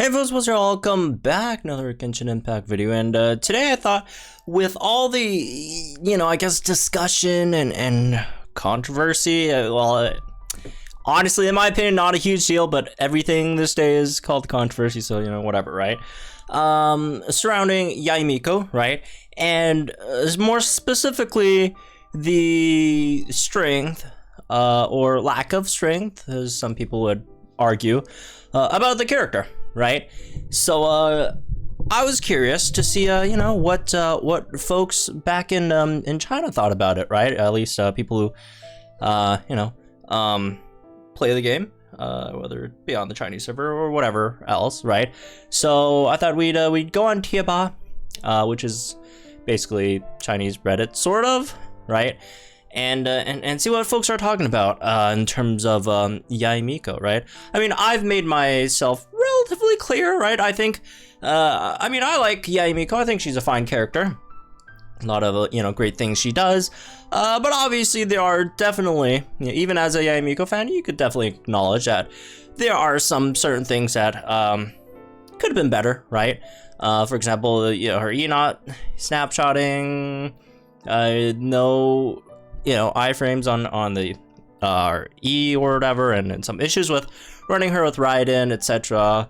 Hey folks, what's up? Welcome back, another Genshin Impact video, and today I thought with all the, I guess discussion and controversy, honestly, in my opinion, not a huge deal, but everything this day is called controversy, so, whatever, right? Surrounding Yae Miko, right? And more specifically, the strength, or lack of strength, as some people would argue, about the character. Right, so I was curious to see what folks back in China thought about it, right? At least people who play the game, whether it be on the Chinese server or whatever else, right? So I thought we'd go on Tieba, which is basically Chinese Reddit, sort of, right? And see what folks are talking about in terms of Yae Miko, right? I mean, I've made myself relatively clear, right? I think, I like Yae Miko. I think she's a fine character. A lot of, great things she does. But obviously there are definitely, even as a Yae Miko fan, you could definitely acknowledge that there are some certain things that could have been better, right? For example, her Enot snapshotting, no iframes on the E or whatever, and some issues with running her with Raiden, etc.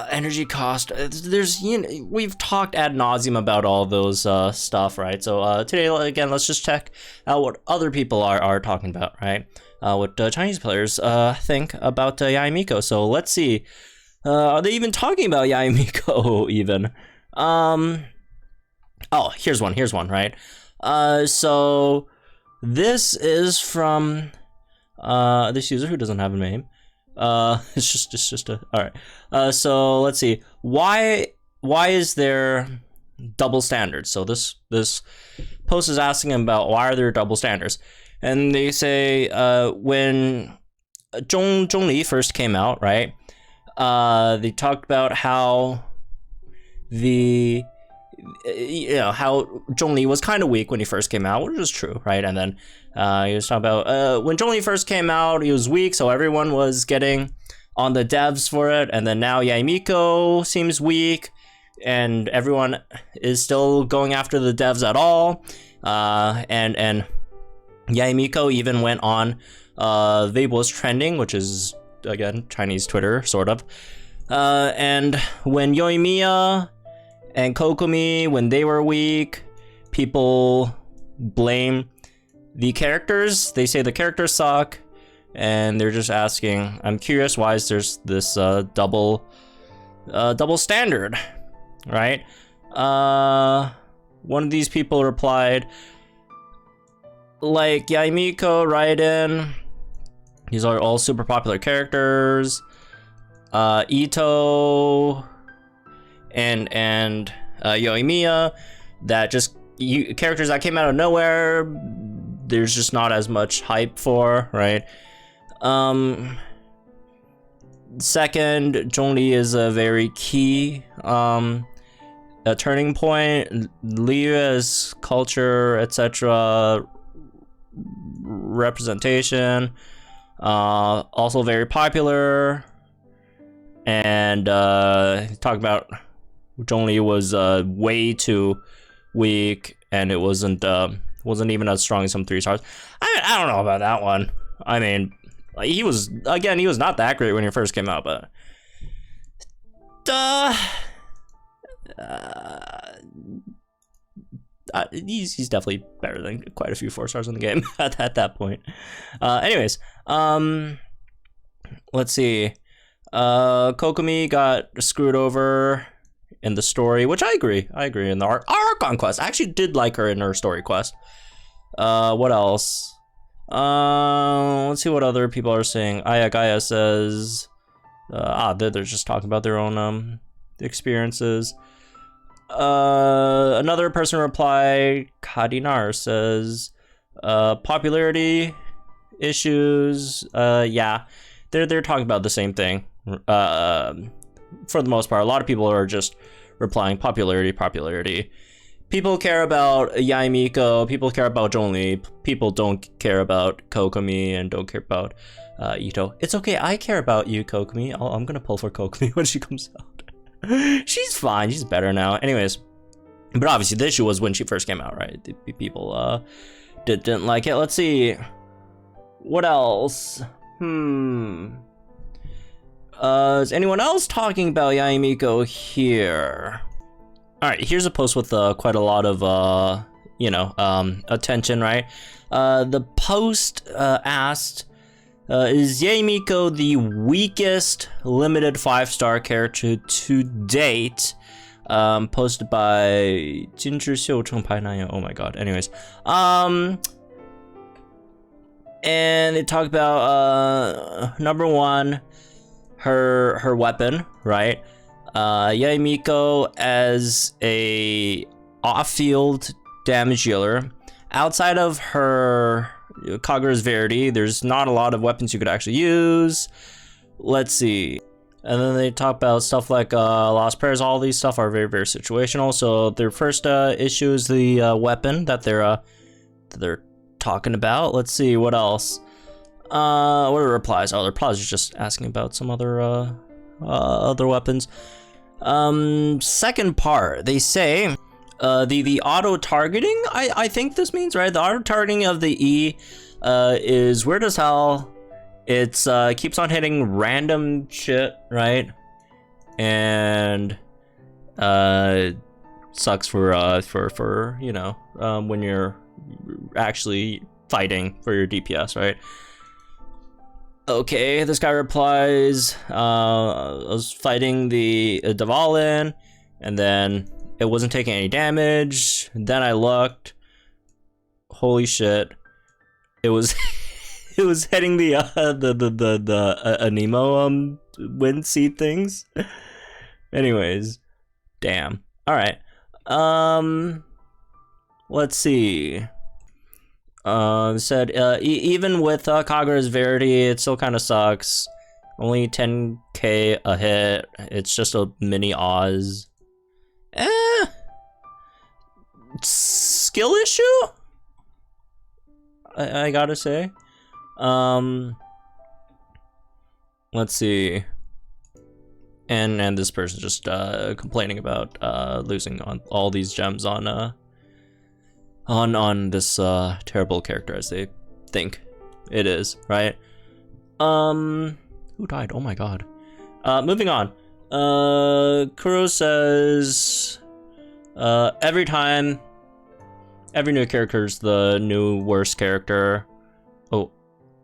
Energy cost. We've talked ad nauseum about all those stuff, right? So today, again, let's just check out what other people are talking about, right? What Chinese players think about Yae Miko. So let's see. Are they even talking about Yae Miko even? Oh, here's one, right? So this is from this user who doesn't have a name. It's just a all right. So let's see. Why is there double standards? So this post is asking about why are there double standards, and they say when Zhongli first came out, right? They talked about how how Zhongli was kind of weak when he first came out, which is true, right? And then he was talking about when Zhongli first came out, he was weak, so everyone was getting on the devs for it. And then now Yae Miko seems weak, and everyone is still going after the devs at all. And Yae Miko even went on Weibo's trending, which is again Chinese Twitter, sort of. And when Yoimiya and Kokomi, when they were weak, people blame the characters. They say the characters suck, and they're just asking, I'm curious why is there's this double standard, right? One of these people replied, like Yae Miko, Raiden, these are all super popular characters. Ito and Yoimiya, that just characters that came out of nowhere, there's just not as much hype for, right? Second, Zhongli is a very key a turning point. Liyue's culture, etc., representation, also very popular. And talk about Zhongli was way too weak, and it wasn't even as strong as some 3 stars. I don't know about that one. I mean, he was not that great when he first came out, but he's definitely better than quite a few 4 stars in the game at that point. Anyways, let's see. Kokomi got screwed over in the story, which I agree in the Archon quest. I actually did like her in her story quest. What else? Let's see what other people are saying. Ayagaya says they're just talking about their own experiences. Another person replied, Kadinar says popularity issues. Yeah, they're talking about the same thing. For the most part, a lot of people are just replying popularity. people care about Yae Miko, people care about Zhongli, people don't care about Kokomi and don't care about Ito. It's okay, I care about you, Kokomi. I'm gonna pull for Kokomi when she comes out. She's fine, she's better now. Anyways, but obviously the issue was when she first came out, right? People didn't like it. Let's see. What else? Is anyone else talking about Yae Miko here? All right, here's a post with quite a lot of attention, right? The post asked, is Yae Miko the weakest limited 5-star character to date? Posted by oh my god. Anyways, and they talk about number 1, her weapon, right? Yae Miko as a off-field damage dealer. Outside of her Kagura's Verity, there's not a lot of weapons you could actually use. Let's see. And then they talk about stuff like Lost Prayers. All these stuff are very, very situational. So their first issue is the weapon that they're talking about. Let's see what else. What are the replies? Oh, the replies are just asking about some other weapons. Second part, they say the auto targeting. I think this means, right? The auto targeting of the E is weird as hell. It's keeps on hitting random shit, right? And sucks for when you're actually fighting for your DPS, right? Okay, this guy replies, I was fighting the Dvalin, and then it wasn't taking any damage. Then I looked, holy shit, it was it was hitting the Anemo wind seed things. Anyways, damn. All right. Let's see. Said even with Kagura's Verity, it still kind of sucks. Only 10k a hit. It's just a mini Oz. Skill issue? I gotta say. Let's see. And this person just complaining about losing on all these gems on this terrible character as they think it is, right? Who died? Oh my god. Moving on. Kuro says every new character is the new worst character. Oh,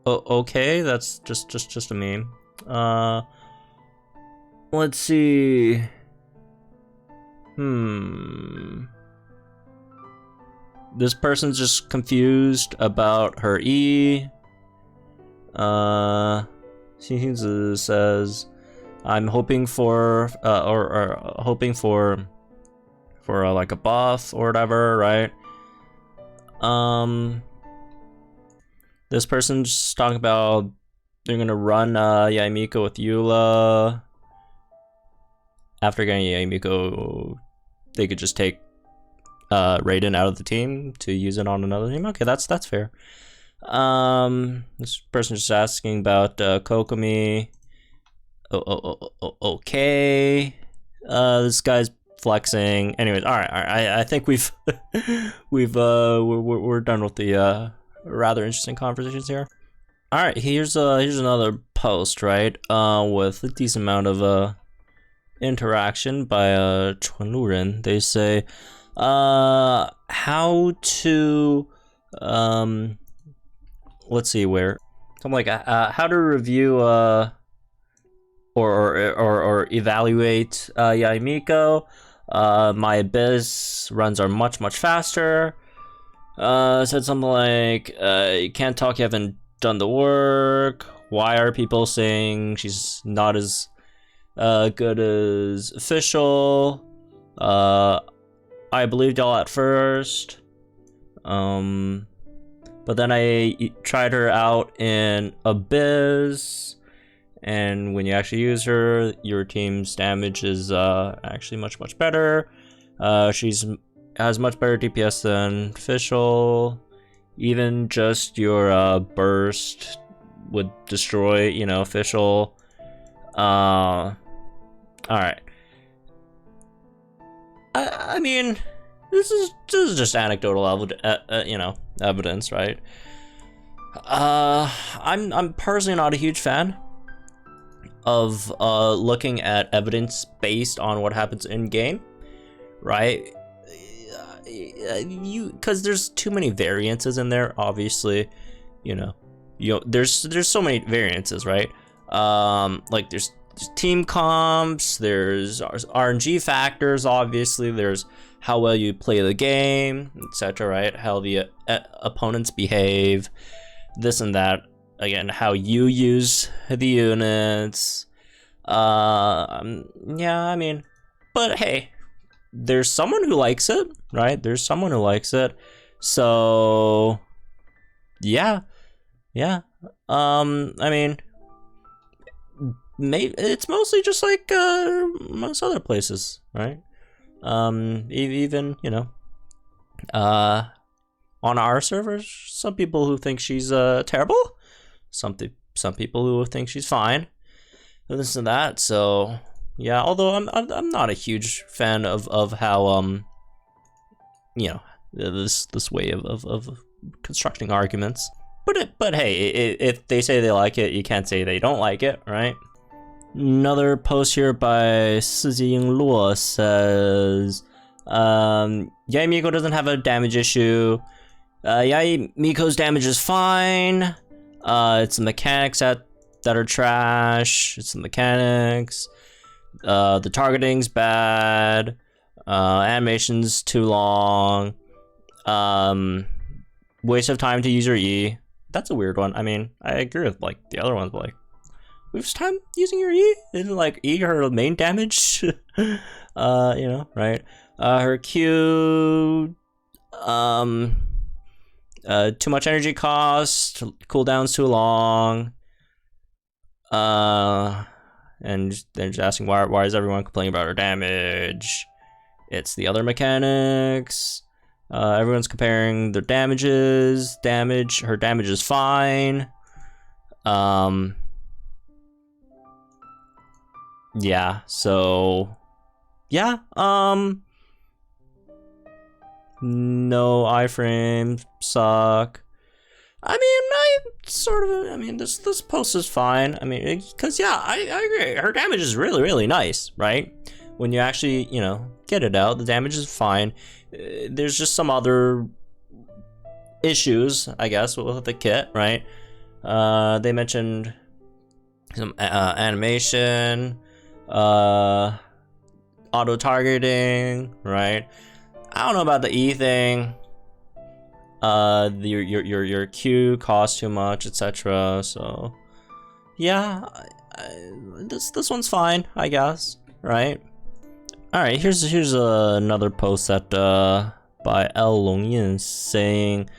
okay, that's just a meme. Let's see. This person's just confused about her E. She says, "I'm hoping for hoping for like a buff or whatever, right?" This person's just talking about they're gonna run Yae Miko with Eula. After getting Yae Miko, they could just take Raiden out of the team to use it on another team. Okay, that's fair. This person just asking about Kokomi. Okay. This guy's flexing. Anyways, all right. I think we're done with the rather interesting conversations here. All right, here's another post, right? With a decent amount of interaction by Chunluren. They say how to let's see where something like how to review or evaluate Yae Miko. My Abyss runs are much faster. Said something like you can't talk, you haven't done the work. Why are people saying she's not as good as official? I believed y'all at first, but then I tried her out in Abyss, and when you actually use her, your team's damage is actually much better. She's has much better DPS than official. Even just your burst would destroy, you know, official. All right. I mean, this is just anecdotal, you know, evidence, right? I'm personally not a huge fan of looking at evidence based on what happens in game, right? Because there's too many variances in there. Obviously, you know, there's so many variances, right? Like there's team comps, there's RNG factors, obviously there's how well you play the game, etc., right? How the opponents behave, this and that. Again, how you use the units. Yeah, I mean, but hey, there's someone who likes it, right? There's someone who likes it. So yeah. I mean, maybe it's mostly just like most other places, right? Even, you know, on our servers, some people who think she's terrible, some people who think she's fine, and this and that. So yeah, although I'm not a huge fan of how you know, this way of constructing arguments. But hey, if they say they like it, you can't say they don't like it, right? Another post here by Sijing Luo says, Yae Miko doesn't have a damage issue. Yae Miko's damage is fine. It's the mechanics that are trash. It's the mechanics. The targeting's bad. Animation's too long. Waste of time to use your E. That's a weird one. I mean, I agree with like the other ones, but like, waste time using your E? Isn't like E her main damage? You know, right? Her Q, too much energy cost, cooldown's too long. And they're just asking why is everyone complaining about her damage? It's the other mechanics. Everyone's comparing their damages. Her damage is fine. Yeah, so yeah, no iframes suck. I mean, this post is fine. I mean, because yeah, I agree. Her damage is really nice, right? When you actually, you know, get it out, the damage is fine. There's just some other issues, I guess, with the kit, right? They mentioned some animation, auto targeting, right? I don't know about the E thing. Your Q costs too much, etc. So yeah, this one's fine, I guess, right? All right, here's another post that by L Longyin saying,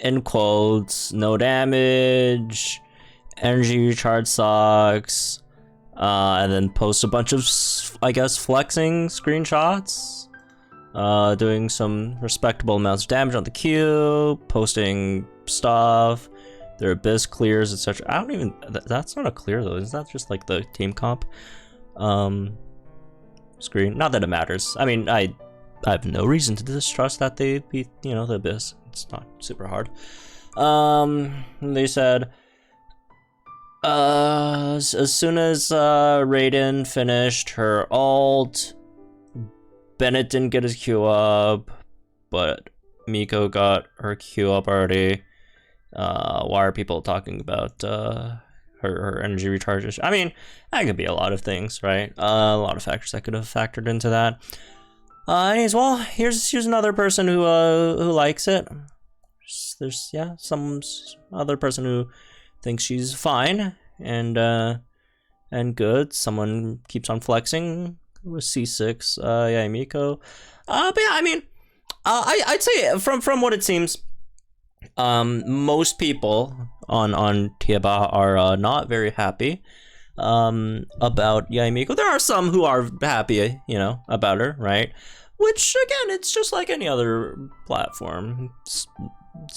in quotes, no damage, energy recharge sucks, and then post a bunch of, I guess, flexing screenshots, doing some respectable amounts of damage on the Q, posting stuff, their abyss clears, etc. I don't even, that's not a clear though, is that just like the team comp screen? Not that it matters. I mean, I have no reason to distrust that they beat, you know, the abyss. It's not super hard. They said, as soon as Raiden finished her ult, Bennett didn't get his Q up, but Miko got her Q up already. Why are people talking about her energy recharges? I mean, that could be a lot of things, right? A lot of factors that could have factored into that. Anyways, well, here's another person who likes it. There's some other person who thinks she's fine and good. Someone keeps on flexing with C6, Yae Miko. But yeah, I mean, I'd say from what it seems, most people on Tieba are not very happy about Yae Miko. There are some who are happy, you know, about her, right? which again, it's just like any other platform. It's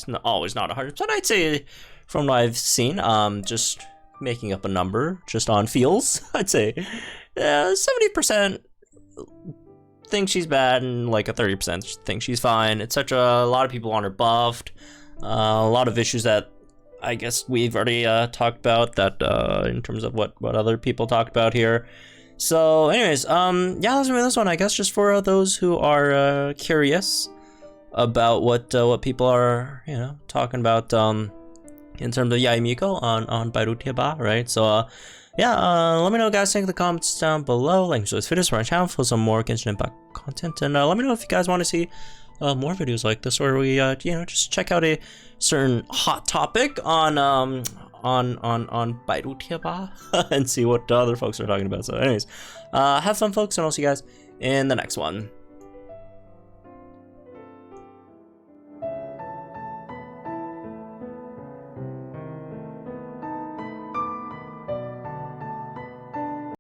not, always not 100%. I'd say from what I've seen, just making up a number just on feels, I'd say 70% think she's bad and like a 30% think she's fine, etc. A lot of people want her buffed. A lot of issues that I guess we've already talked about that in terms of what other people talked about here. So anyways, yeah, let's move this one, I guess, just for those who are curious about what people are, you know, talking about in terms of Yae Miko on Baidu Tieba, right? So yeah, let me know, guys, think in the comments down below. Like to this video, subscribe to our channel for some more Genshin Impact content, and let me know if you guys want to see more videos like this, where we you know, just check out a certain hot topic on Baidu Tieba and see what other folks are talking about. So anyways, have fun, folks, and I'll see you guys in the next one.